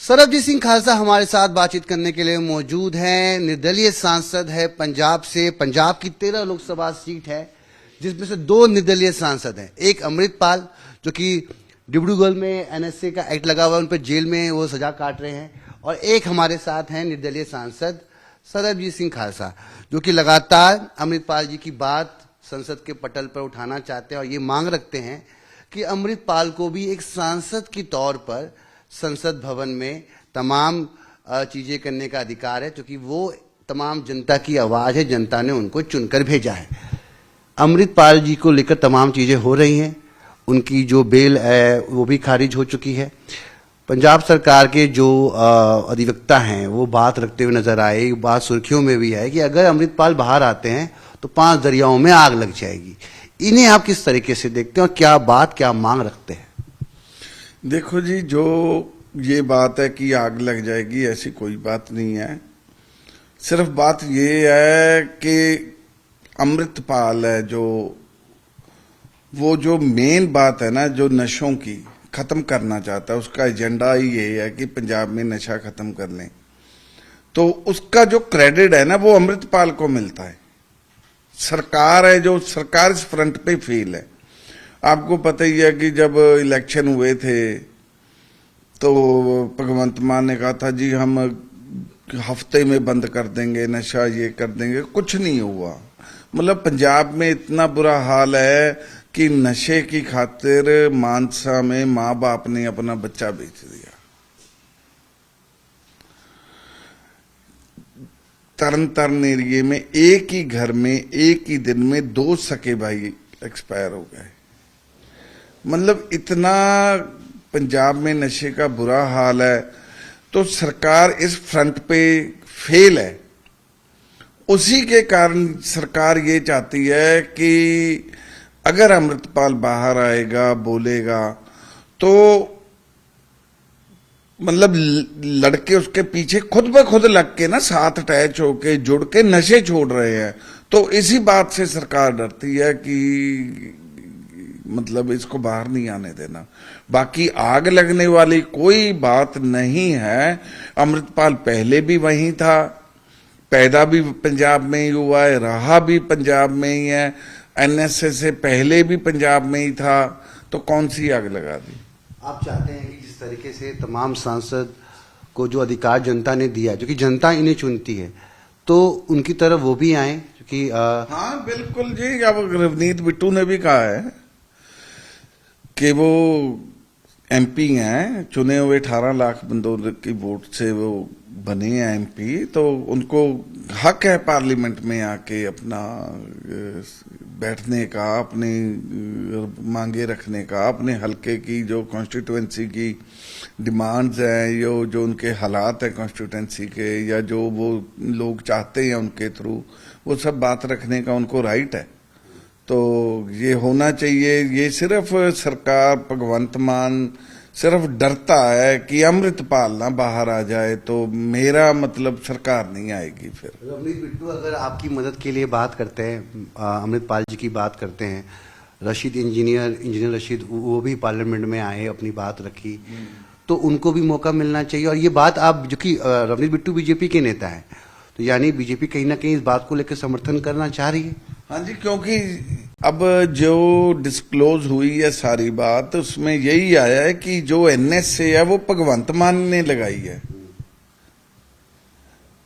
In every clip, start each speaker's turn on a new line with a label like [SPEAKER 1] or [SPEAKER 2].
[SPEAKER 1] सरबजीत सिंह खालसा हमारे साथ बातचीत करने के लिए मौजूद हैं। निर्दलीय सांसद है पंजाब से। पंजाब की 13 लोकसभा सीट है जिसमें से 2 निर्दलीय सांसद हैं। एक अमृतपाल जो कि डिब्रूगढ़ में एनएसए का एक्ट लगा हुआ है, उन पर जेल में वो सजा काट रहे हैं, और एक हमारे साथ हैं निर्दलीय सांसद सरबजीत सिंह खालसा जो कि लगातार अमृतपाल जी की बात संसद के पटल पर उठाना चाहते हैं और ये मांग रखते हैं कि अमृतपाल को भी एक सांसद के तौर पर संसद भवन में तमाम चीजें करने का अधिकार है, क्योंकि वो तमाम जनता की आवाज है, जनता ने उनको चुनकर भेजा है। अमृतपाल जी को लेकर तमाम चीजें हो रही हैं, उनकी जो बेल है वो भी खारिज हो चुकी है। पंजाब सरकार के जो अधिवक्ता हैं वो बात रखते हुए नजर आए, बात सुर्खियों में भी है कि अगर अमृतपाल बाहर आते हैं तो 5 दरियाओं में आग लग जाएगी। इन्हें आप किस तरीके से देखते हैं और क्या मांग रखते हैं?
[SPEAKER 2] देखो जी, जो ये बात है कि आग लग जाएगी, ऐसी कोई बात नहीं है। सिर्फ बात ये है कि अमृतपाल है वो जो मेन बात है ना, जो नशों की खत्म करना चाहता है, उसका एजेंडा ही ये है कि पंजाब में नशा खत्म कर लें। तो उसका जो क्रेडिट है ना, वो अमृतपाल को मिलता है। सरकार है जो सरकार इस फ्रंट पे फेल है। आपको पता ही है कि जब इलेक्शन हुए थे तो भगवंत मान ने कहा था जी हम हफ्ते में बंद कर देंगे नशा, ये कर देंगे, कुछ नहीं हुआ। मतलब पंजाब में इतना बुरा हाल है कि नशे की खातिर मानसा में माँ बाप ने अपना बच्चा बेच दिया। तरन तारण एरिए में एक ही घर में एक ही दिन में 2 सके भाई एक्सपायर हो गए। मतलब इतना पंजाब में नशे का बुरा हाल है, तो सरकार इस फ्रंट पे फेल है। उसी के कारण सरकार ये चाहती है कि अगर अमृतपाल बाहर आएगा, बोलेगा, तो मतलब लड़के उसके पीछे खुद ब खुद लग के ना, साथ अटैच होके जुड़ के नशे छोड़ रहे हैं। तो इसी बात से सरकार डरती है कि मतलब इसको बाहर नहीं आने देना। बाकी आग लगने वाली कोई बात नहीं है। अमृतपाल पहले भी वहीं था, पैदा भी पंजाब में ही हुआ है, रहा भी पंजाब में ही है, एनएसए से पहले भी पंजाब में ही था, तो कौन सी आग लगा दी?
[SPEAKER 1] आप चाहते हैं कि जिस तरीके से तमाम सांसद को जो अधिकार जनता ने दिया, जो कि जनता इन्हें चुनती है, तो उनकी तरफ वो भी आए, क्योंकि
[SPEAKER 2] हाँ बिल्कुल जी। अब रवनीत बिट्टू ने भी कहा है कि वो एमपी हैं, चुने हुए 18 लाख बंदों की वोट से वो बने हैं एमपी, तो उनको हक है पार्लियामेंट में आके अपना बैठने का, अपनी मांगे रखने का, अपने हलके की जो कॉन्स्टिट्यूएंसी की डिमांड्स हैं, जो उनके हालात हैं कॉन्स्टिट्यूएंसी के, या जो वो लोग चाहते हैं उनके थ्रू, वो सब बात रखने का उनको राइट है। तो ये होना चाहिए। ये सिर्फ सरकार, भगवंत मान सिर्फ डरता है कि अमृतपाल ना बाहर आ जाए, तो मेरा मतलब सरकार नहीं आएगी फिर।
[SPEAKER 1] रवनीत बिट्टू अगर आपकी मदद के लिए बात करते हैं, अमृतपाल जी की बात करते हैं, रशीद इंजीनियर रशीद वो भी पार्लियामेंट में आए, अपनी बात रखी, तो उनको भी मौका मिलना चाहिए। और ये बात आप, जो कि रवनीत बिट्टू बीजेपी के नेता हैं, तो यानी बीजेपी कहीं ना कहीं इस बात को लेकर समर्थन करना चाह रही है।
[SPEAKER 2] हाँ जी, क्योंकि अब जो डिस्क्लोज हुई है सारी बात, उसमें यही आया है कि जो एनएसए है वो भगवंत मान ने लगाई है।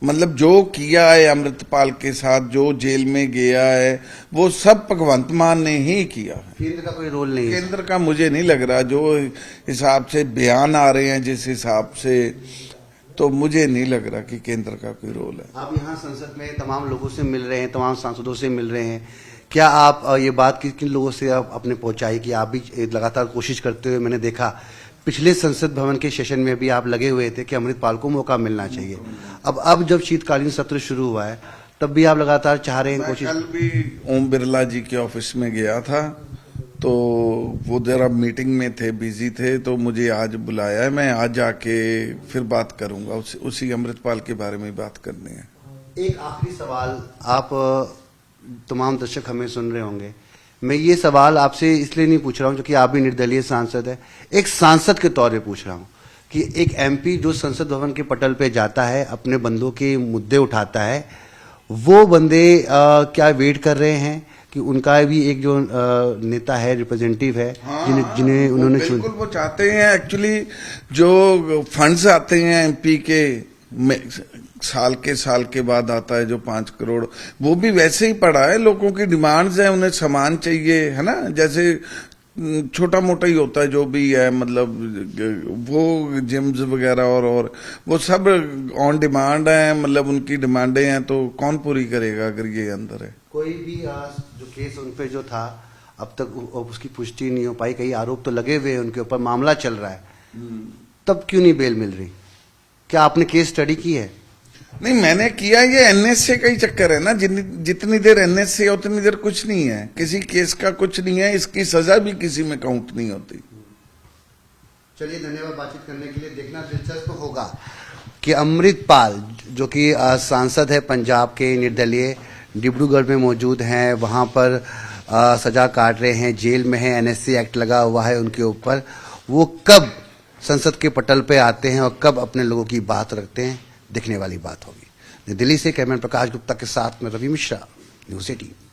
[SPEAKER 2] मतलब जो किया है अमृतपाल के साथ, जो जेल में गया है, वो सब भगवंत मान ने ही किया है।
[SPEAKER 1] केंद्र का कोई रोल नहीं है?
[SPEAKER 2] केंद्र का मुझे नहीं लग रहा। जो हिसाब से बयान आ रहे हैं जिस हिसाब से, तो मुझे नहीं लग रहा कि केंद्र का कोई रोल है।
[SPEAKER 1] आप यहाँ संसद में तमाम लोगों से मिल रहे हैं, तमाम सांसदों से मिल रहे हैं, क्या आप ये बात किन लोगों से आप अपने पहुंचाई कि आप भी लगातार कोशिश करते हुए, मैंने देखा पिछले संसद भवन के सेशन में भी आप लगे हुए थे कि अमृतपाल को मौका मिलना चाहिए। अब जब शीतकालीन सत्र शुरू हुआ है तब भी आप लगातार चाह रहे हैं कोशिश?
[SPEAKER 2] कल भी ओम बिरला जी के ऑफिस में गया था, तो वो जरा मीटिंग में थे, बिजी थे, तो मुझे आज बुलाया है। मैं आज जाके फिर बात करूंगा, उसी अमृतपाल के बारे में बात करनी है।
[SPEAKER 1] एक आखिरी सवाल, आप तमाम दर्शक हमें सुन रहे होंगे, मैं ये सवाल आपसे इसलिए नहीं पूछ रहा हूं क्योंकि आप भी निर्दलीय सांसद है, एक सांसद के तौर पे पूछ रहा हूं कि एक एमपी जो संसद भवन के पटल पे जाता है, अपने बंदों के मुद्दे उठाता है, वो बंदे क्या वेट कर रहे हैं कि उनका भी एक जो नेता है, रिप्रेजेंटेटिव है, जिन्हें उन्होंने
[SPEAKER 2] बिल्कुल वो चाहते हैं एक्चुअली, जो फंड्स आते हैं एमपी के साल के बाद आता है जो 5 करोड़, वो भी वैसे ही पड़ा है। लोगों की डिमांड्स है, उन्हें सामान चाहिए, है ना, जैसे छोटा मोटा ही होता है जो भी है, मतलब वो जिम्स वगैरह और वो सब ऑन डिमांड है, मतलब उनकी डिमांडें हैं, तो कौन पूरी करेगा अगर ये अंदर है।
[SPEAKER 1] कोई भी जो केस उन पे जो था अब तक उसकी पुष्टि नहीं हो पाई, कई आरोप तो लगे हुए हैं उनके ऊपर, मामला चल रहा है, तब क्यों नहीं बेल मिल रही? क्या आपने केस स्टडी की है?
[SPEAKER 2] नहीं, मैंने किया, ये एनएसए का ही चक्कर है ना, जितनी देर एनएसए है उतनी देर कुछ नहीं है, किसी केस का कुछ नहीं है, इसकी सजा भी किसी में काउंट नहीं होती।
[SPEAKER 1] चलिए, धन्यवाद बातचीत करने के लिए। देखना दिलचस्प होगा कि अमृतपाल जो कि सांसद है पंजाब के, निर्दलीय, डिब्रूगढ़ में मौजूद हैं, वहां पर सजा काट रहे हैं, जेल में हैं, एनएसए एक्ट लगा हुआ है उनके ऊपर, वो कब संसद के पटल पे आते हैं और कब अपने लोगों की बात रखते हैं, देखने वाली बात होगी। दिल्ली से कैमरामैन प्रकाश गुप्ता के साथ में रवि मिश्रा, न्यूज़ 18।